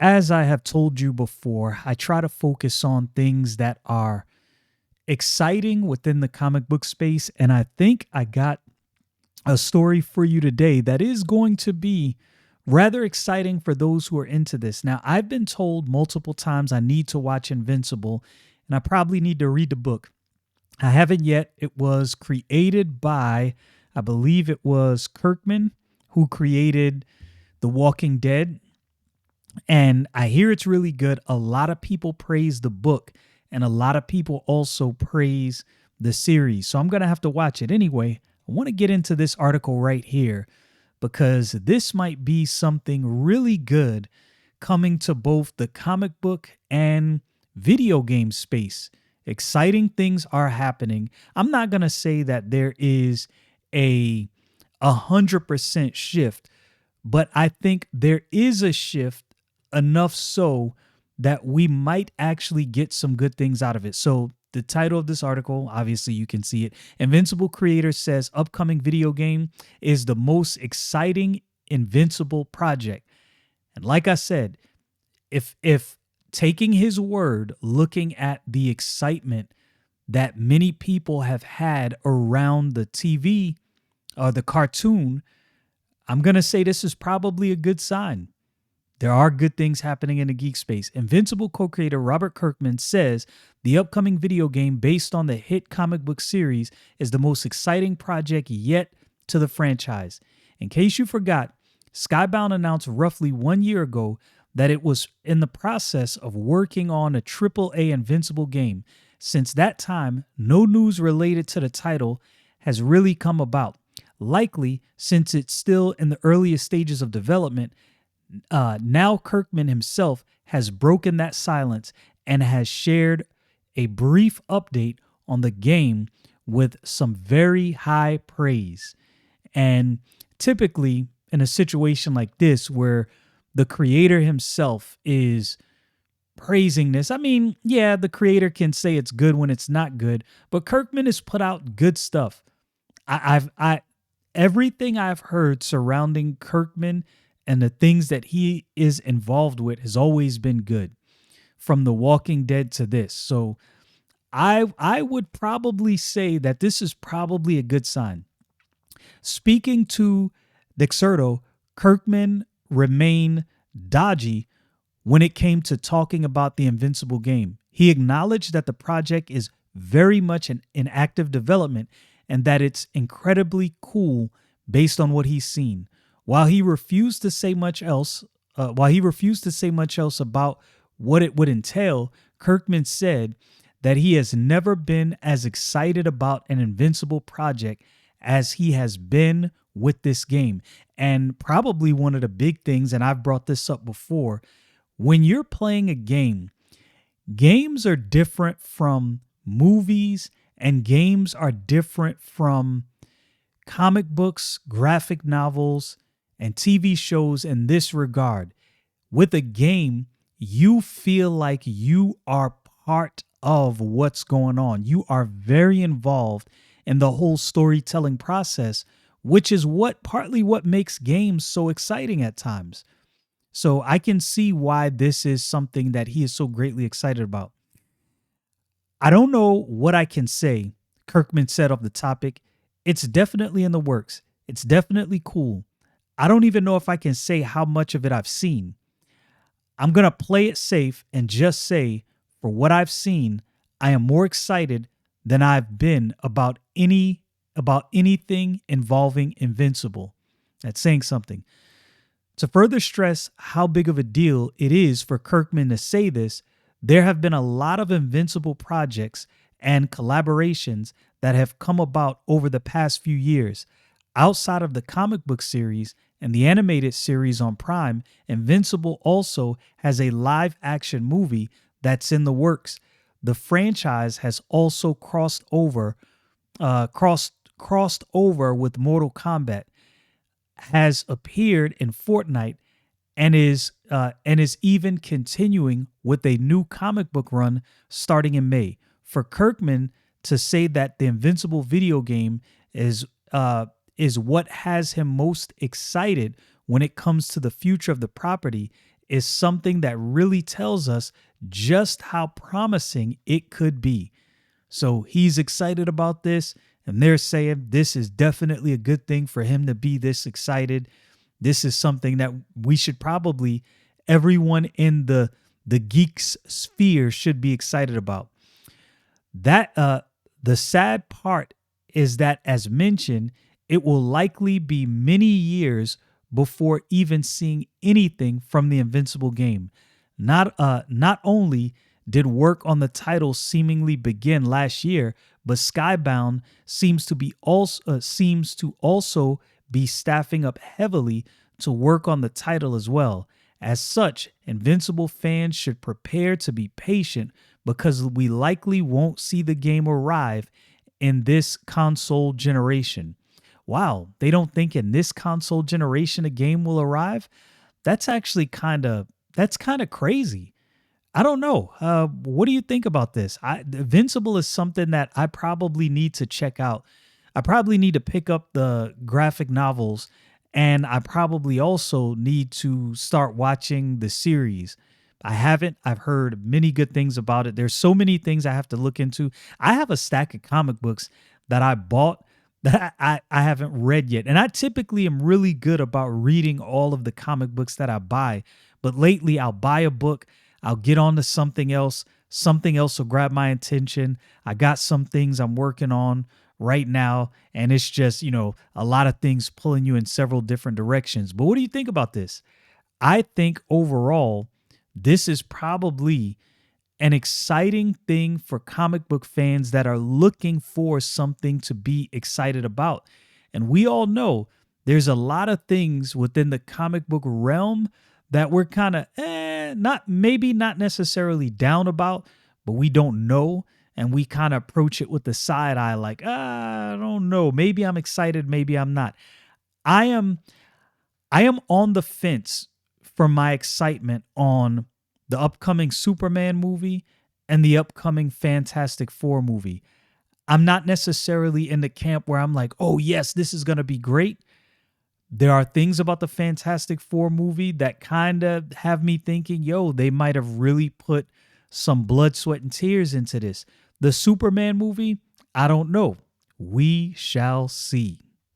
As I have told you before, I try to focus on things that are exciting within the comic book space. And I think I got a story for you today that is going to be rather exciting for those who are into this. Now, I've been told multiple times I need to watch Invincible and I probably need to read the book. I haven't yet. It was created by, I believe it was Kirkman, who created The Walking Dead. And I hear it's really good. A lot of people praise the book, and a lot of people also praise the series. So I'm going to have to watch it anyway. I want to get into this article right here because this might be something really good coming to both the comic book and video game space. Exciting things are happening. I'm not going to say that there is a 100% shift, but I think there is a shift enough so that we might actually get some good things out of it. So the title of this article, obviously you can see it. Invincible creator says upcoming video game is the most exciting Invincible project. And like I said, if taking his word, looking at the excitement that many people have had around the TV or the cartoon, I'm going to say this is probably a good sign. There are good things happening in the geek space. Invincible co-creator Robert Kirkman says the upcoming video game based on the hit comic book series is the most exciting project yet to the franchise. In case you forgot, Skybound announced roughly 1 year ago that it was in the process of working on a AAA Invincible game. Since that time, no news related to the title has really come about. Likely, since it's still in the earliest stages of development, now Kirkman himself has broken that silence and has shared a brief update on the game with some very high praise. And typically in a situation like this where the creator himself is praising this, I mean, yeah, the creator can say it's good when it's not good, but Kirkman has put out good stuff. Everything I've heard surrounding Kirkman and the things that he is involved with has always been good, from The Walking Dead to this. So I would probably say that this is probably a good sign. Speaking to Dexerto, Kirkman remained dodgy when it came to talking about the Invincible game. He acknowledged that the project is very much in active development and that it's incredibly cool based on what he's seen. While he refused to say much else about what it would entail, Kirkman said that he has never been as excited about an Invincible project as he has been with this game. And probably one of the big things, and I've brought this up before, when you're playing a game, games are different from movies and games are different from comic books, graphic novels, and TV shows in this regard. With a game, you feel like you are part of what's going on. You are very involved in the whole storytelling process, which is partly what makes games so exciting at times. So I can see why this is something that he is so greatly excited about. I don't know what I can say, Kirkman said of the topic. It's definitely in the works. It's definitely cool. I don't even know if I can say how much of it I've seen. I'm going to play it safe and just say, for what I've seen, I am more excited than I've been about anything involving Invincible. That's saying something. To further stress how big of a deal it is for Kirkman to say this, there have been a lot of Invincible projects and collaborations that have come about over the past few years. Outside of the comic book series and the animated series on Prime, Invincible also has a live action movie that's in the works. The franchise has also crossed over with Mortal Kombat, has appeared in Fortnite, and is even continuing with a new comic book run starting in May. For Kirkman to say that the Invincible video game is what has him most excited when it comes to the future of the property is something that really tells us just how promising it could be. So he's excited about this, and they're saying this is definitely a good thing for him to be this excited. This is something that we should probably, everyone in the geeks sphere should be excited about. That the sad part is that, as mentioned, it will likely be many years before even seeing anything from the Invincible game. Not only did work on the title seemingly begin last year, but Skybound seems to also be staffing up heavily to work on the title as well. As such, Invincible fans should prepare to be patient because we likely won't see the game arrive in this console generation. Wow, they don't think in this console generation a game will arrive? That's kind of crazy. I don't know. What do you think about this? Invincible is something that I probably need to check out. I probably need to pick up the graphic novels, and I probably also need to start watching the series. I haven't. I've heard many good things about it. There's so many things I have to look into. I have a stack of comic books that I bought that I haven't read yet. And I typically am really good about reading all of the comic books that I buy. But lately, I'll buy a book, I'll get on to something else will grab my attention. I got some things I'm working on right now, and it's just, a lot of things pulling you in several different directions. But what do you think about this? I think overall, this is probably an exciting thing for comic book fans that are looking for something to be excited about. And we all know there's a lot of things within the comic book realm that we're kind of not necessarily down about, but we don't know. And we kind of approach it with the side eye like, I don't know. Maybe I'm excited, maybe I'm not. I am on the fence for my excitement on the upcoming Superman movie and the upcoming Fantastic Four movie. I'm not necessarily in the camp where I'm like, oh, yes, this is going to be great. There are things about the Fantastic Four movie that kind of have me thinking, yo, they might have really put some blood, sweat, and tears into this. The Superman movie, I don't know. We shall see.